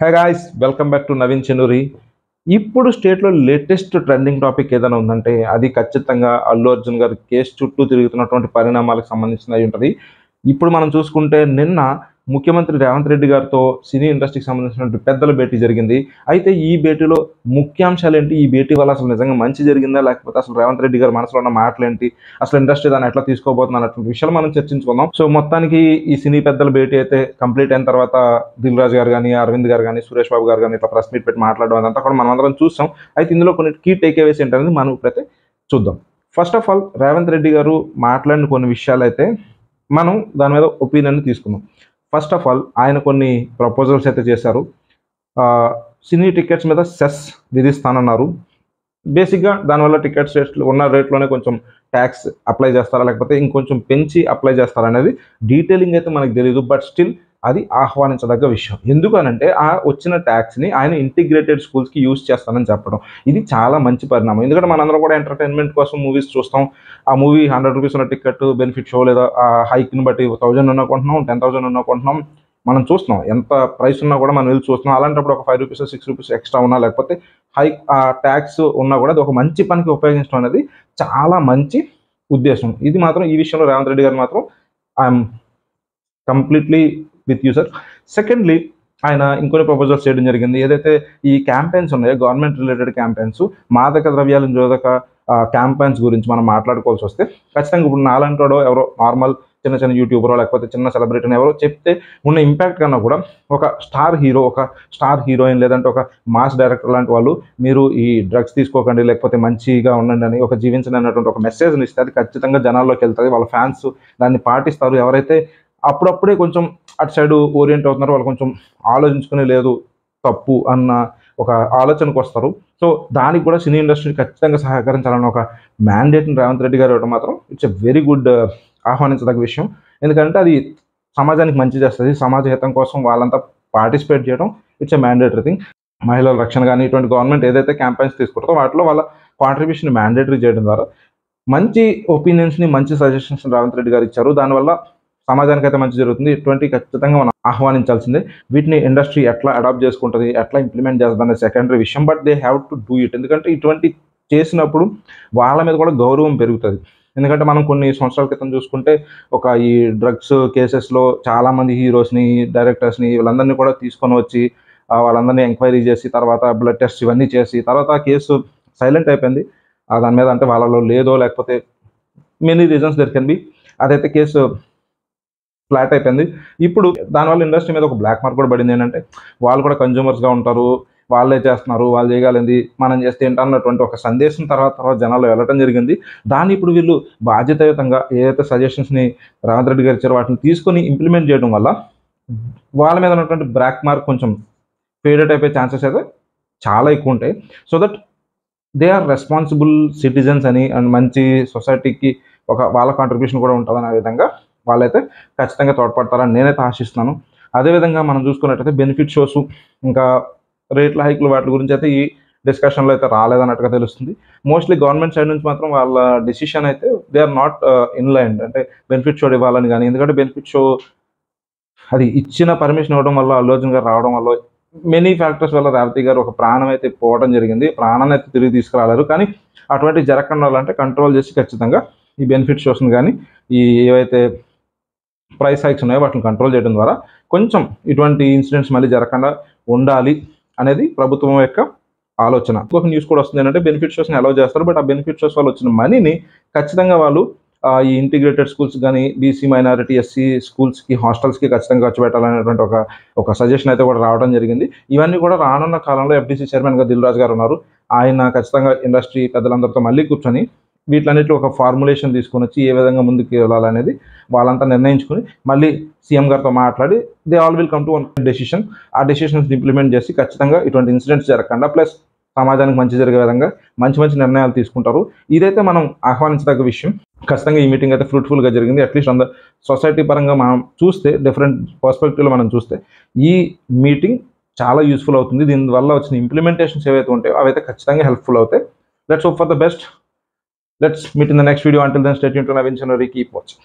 Hey guys, welcome back to Naveen Chennuri. ఇప్పుడు స్టేట్లో latest trending topic ఏదైనా ఉందంటే అది ఖచ్చితంగా అల్లు అర్జున్ గారి కేసు చుట్టూ తిరుగుతున్నటువంటి పరిణామాలకు సంబంధించిన అయి ఉంటుంది. ఇప్పుడు మనం చూసుకుంటే నిన్న ముఖ్యమంత్రి రేవంత్ రెడ్డి గారితో సినీ ఇండస్ట్రీకి సంబంధించినటువంటి పెద్దల భేటీ జరిగింది. అయితే ఈ భేటీలో ముఖ్యాంశాలు ఏంటి, ఈ భేటీ వల్ల అసలు నిజంగా మంచి జరిగిందా, లేకపోతే అసలు రేవంత్ రెడ్డి గారి మనసులో ఉన్న మాటలేంటి, అసలు ఇండస్ట్రీ దాన్ని ఎట్లా తీసుకోబోతుంది అన్నటువంటి విషయాలు మనం చర్చించుకుందాం. సో మొత్తానికి ఈ సినీ పెద్దల భేటీ అయితే కంప్లీట్ అయిన తర్వాత దిల్ రాజు గారు కానీ, అరవింద్ గారు కానీ, సురేష్ బాబు గారు కానీ ఇట్లా ప్రెస్ మీట్ పెట్టి మాట్లాడడం అదంతా కూడా మనం అందరం చూసాం. అయితే ఇందులో కొన్ని కీ టేక్అవేస్ ఏంటనేది మనం ఇప్పుడైతే చూద్దాం. First of all Revanth Reddy గారు మాట్లాడిన కొన్ని విషయాలు అయితే మనం దాని మీద ఒపీనియన్ తీసుకుందాం. ఫస్ట్ ఆఫ్ ఆల్ ఆయన కొన్ని ప్రపోజల్స్ అయితే చేశారు. సినీ టికెట్స్ మీద సెస్ విధిస్తానన్నారు. బేసిక్గా దానివల్ల టికెట్స్ రేట్లు ఉన్న రేట్లోనే కొంచెం ట్యాక్స్ అప్లై చేస్తారా, లేకపోతే ఇంకొంచెం పెంచి అప్లై చేస్తారా అనేది డీటెయిలింగ్ అయితే మనకు తెలియదు. బట్ స్టిల్ అది ఆహ్వానించదగ్గ విషయం. ఎందుకనంటే ఆ వచ్చిన ట్యాక్స్ని ఆయన ఇంటిగ్రేటెడ్ స్కూల్స్కి యూజ్ చేస్తానని చెప్పడం ఇది చాలా మంచి పరిణామం. ఎందుకంటే మనందరం కూడా ఎంటర్టైన్మెంట్ కోసం మూవీస్ చూస్తాం. ఆ మూవీ 100 రూపీస్ ఉన్న టికెట్ బెనిఫిట్ షో లేదా ఆ హైక్ని బట్టి 1000 ఉన్నా కొంటున్నాం, 10,000 ఉన్నా కొంటున్నాం. మనం చూస్తున్నాం ఎంత ప్రైస్ ఉన్నా కూడా మనం వెళ్ళి చూస్తున్నాం. అలాంటప్పుడు ఒక 5 రూపీస్ 6 రూపీస్ ఎక్స్ట్రా ఉన్నా, లేకపోతే ట్యాక్స్ ఉన్నా కూడా అది ఒక మంచి పనికి ఉపయోగించడం అనేది చాలా మంచి ఉద్దేశం. ఇది మాత్రం ఈ విషయంలో రేవంత్ రెడ్డి గారు మాత్రం I'm completely with you sir. Secondly ఆయన ఇంకొన్ని ప్రపోజల్స్ చేయడం జరిగింది. ఏదైతే ఈ క్యాంపెయిన్స్ ఉన్నాయో గవర్నమెంట్ రిలేటెడ్ క్యాంపెయిన్స్, మాదక ద్రవ్యాల నిరోధక క్యాంపెయిన్స్ గురించి మనం మాట్లాడుకోవాల్సి వస్తే ఖచ్చితంగా ఇప్పుడు నాలంటాడో ఎవరో నార్మల్ చిన్న చిన్న యూట్యూబరో లేకపోతే చిన్న సెలబ్రిటీని ఎవరో చెప్తే ఉన్న ఇంపాక్ట్ కన్నా కూడా ఒక స్టార్ హీరో, ఒక స్టార్ హీరోయిన్ లేదంటే ఒక మాస్ డైరెక్టర్ లాంటి వాళ్ళు మీరు ఈ డ్రగ్స్ తీసుకోకండి, లేకపోతే మంచిగా ఉండండి అని ఒక జీవించండి అన్నటువంటి ఒక మెసేజ్ని ఇస్తే అది ఖచ్చితంగా జనాల్లోకి వెళ్తుంది. వాళ్ళ ఫ్యాన్స్ దాన్ని పాటిస్తారు. ఎవరైతే అప్పుడప్పుడే కొంచెం అటు సైడ్ ఓరియంట్ అవుతున్నారో వాళ్ళు కొంచెం ఆలోచించుకుని లేదు తప్పు అన్న ఒక ఆలోచనకు వస్తారు. సో దానికి కూడా సినీ ఇండస్ట్రీ ఖచ్చితంగా సహకరించాలని ఒక మ్యాండేట్ని రేవంత్ రెడ్డి గారు ఇవ్వడం మాత్రం ఇట్స్ ఎ వెరీ గుడ్ ఆహ్వానించదగ్గ విషయం. ఎందుకంటే అది సమాజానికి మంచి చేస్తుంది. సమాజ హితం కోసం వాళ్ళంతా పార్టిసిపేట్ చేయడం ఇట్స్ ఎ మ్యాండేటరీ థింగ్. మహిళల రక్షణ కానీ ఇటువంటి గవర్నమెంట్ ఏదైతే క్యాంపెయిన్స్ తీసుకుంటారో వాటిలో వాళ్ళ కాంట్రిబ్యూషన్ మ్యాండేటరీ చేయడం ద్వారా మంచి ఒపీనియన్స్ని, మంచి సజెషన్స్ని రేవంత్ రెడ్డి గారు ఇచ్చారు. దానివల్ల సమాజానికి అయితే మంచి జరుగుతుంది. ఇటువంటి ఖచ్చితంగా మనం ఆహ్వానించాల్సిందే. వీటిని ఇండస్ట్రీ ఎట్లా అడాప్ట్ చేసుకుంటుంది, ఎట్లా ఇంప్లిమెంట్ చేస్తుంది అనేది సెకండరీ విషయం. But they have to do it. ఎందుకంటే ఇటువంటి చేసినప్పుడు వాళ్ళ మీద కూడా గౌరవం పెరుగుతుంది. ఎందుకంటే మనం కొన్ని సంవత్సరాల క్రితం చూసుకుంటే ఒక ఈ డ్రగ్స్ కేసెస్లో చాలామంది హీరోస్ని, డైరెక్టర్స్ని వీళ్ళందరినీ కూడా తీసుకొని వచ్చి వాళ్ళందరినీ ఎంక్వైరీ చేసి తర్వాత బ్లడ్ టెస్ట్ ఇవన్నీ చేసి తర్వాత ఆ కేసు సైలెంట్ అయిపోయింది. దాని మీద అంటే వాళ్ళలో లేదో లేకపోతే many reasons there can be, అదైతే కేసు ఫ్లాట్ అయిపోయింది. ఇప్పుడు దానివల్ల ఇండస్ట్రీ మీద ఒక బ్లాక్ మార్క్ కూడా పడింది. ఏంటంటే వాళ్ళు కూడా కన్జ్యూమర్స్గా ఉంటారు, వాళ్ళే చేస్తున్నారు, వాళ్ళు చేయగలిగింది మనం చేస్తే ఏంటన్నటువంటి ఒక సందేశం తర్వాత జనాలు వెళ్ళటం జరిగింది. దాన్ని ఇప్పుడు వీళ్ళు బాధ్యతాయుతంగా ఏదైతే సజెషన్స్ని రేవంత్ రెడ్డి గారు ఇచ్చారో వాటిని తీసుకొని ఇంప్లిమెంట్ చేయడం వల్ల వాళ్ళ మీద ఉన్నటువంటి బ్లాక్ మార్క్ కొంచెం ఫేడెడ్ అయిపోయే ఛాన్సెస్ అయితే చాలా ఎక్కువ ఉంటాయి. So that they are responsible citizens అని అండ్ మంచి సొసైటీకి ఒక వాళ్ళ కాంట్రిబ్యూషన్ కూడా ఉంటుందనే విధంగా వాళ్ళైతే ఖచ్చితంగా తోడ్పడతారని నేనైతే ఆశిస్తున్నాను. అదేవిధంగా మనం చూసుకున్నట్టయితే బెనిఫిట్ షోస్ ఇంకా రేట్ల హైక్లు వాటి గురించి అయితే ఈ డిస్కషన్లో అయితే రాలేదన్నట్టుగా తెలుస్తుంది. మోస్ట్లీ గవర్నమెంట్ సైడ్ నుంచి మాత్రం వాళ్ళ డిసిషన్ అయితే దే ఆర్ నాట్ ఇన్లైన్, అంటే బెనిఫిట్ షో ఇవ్వాలని కానీ. ఎందుకంటే బెనిఫిట్ షో అది ఇచ్చిన పర్మిషన్ ఇవ్వడం వల్ల అల్లు అర్జున్ గారు రావడం వల్ల మెనీ ఫ్యాక్టర్స్ వల్ల రేవతి గారు ఒక ప్రాణం అయితే పోవడం జరిగింది. ప్రాణాన్ని అయితే తిరిగి తీసుకురాలేరు. కానీ అటువంటి జరగకుండా అంటే కంట్రోల్ చేసి ఖచ్చితంగా ఈ బెనిఫిట్ షోస్ని కానీ ఈ ఏవైతే ప్రైస్ హైక్స్ ఉన్నాయో వాటిని కంట్రోల్ చేయడం ద్వారా కొంచెం ఇటువంటి ఇన్సిడెంట్స్ మళ్ళీ జరగకుండా ఉండాలి అనేది ప్రభుత్వం యొక్క ఆలోచన. ఇంకొక న్యూస్ కూడా వస్తుంది ఏంటంటే బెనిఫిట్ షోస్ని అలౌ చేస్తారు. బట్ ఆ బెనిఫిట్ షోస్ వల్ల వచ్చిన మనీని ఖచ్చితంగా వాళ్ళు ఈ ఇంటిగ్రేటెడ్ స్కూల్స్ కానీ బీసీ మైనారిటీ ఎస్సీ స్కూల్స్కి హాస్టల్స్కి ఖచ్చితంగా ఖర్చు పెట్టాలనేటువంటి ఒక సజెషన్ అయితే కూడా రావడం జరిగింది. ఇవన్నీ కూడా రానున్న కాలంలో ఎఫ్డీసీ చైర్మన్గా దిల్ రాజు గారు ఉన్నారు. ఆయన ఖచ్చితంగా ఇండస్ట్రీ పెద్దలందరితో మళ్ళీ కూర్చొని వీటిలన్నింటిలో ఒక ఫార్ములేషన్ తీసుకొని వచ్చి ఏ విధంగా ముందుకు వెళ్ళాలనేది వాళ్ళంతా నిర్ణయించుకుని మళ్ళీ సీఎం గారితో మాట్లాడి they all will come to one decision. ఆ డెసిషన్స్ ఇంప్లిమెంట్ చేసి ఖచ్చితంగా ఇటువంటి ఇన్సిడెంట్స్ జరగకుండా ప్లస్ సమాజానికి మంచి జరిగే విధంగా మంచి మంచి నిర్ణయాలు తీసుకుంటారు. ఇదైతే మనం ఆహ్వానించదగ్గ విషయం. ఖచ్చితంగా ఈ మీటింగ్ అయితే ఫ్రూట్ఫుల్గా జరిగింది. అట్లీస్ట్ అంద సొసైటీ పరంగా మనం చూస్తే డిఫరెంట్ పర్స్పెక్టివ్లో మనం చూస్తే ఈ మీటింగ్ చాలా యూస్ఫుల్ అవుతుంది. దీనివల్ల వచ్చిన ఇంప్లిమెంటేషన్స్ ఏవైతే ఉంటాయో అవైతే ఖచ్చితంగా హెల్ప్ఫుల్ అవుతాయి. Let's hope for the best. Let's meet in the next video. Until then, stay tuned to Navin Channel. Keep watching.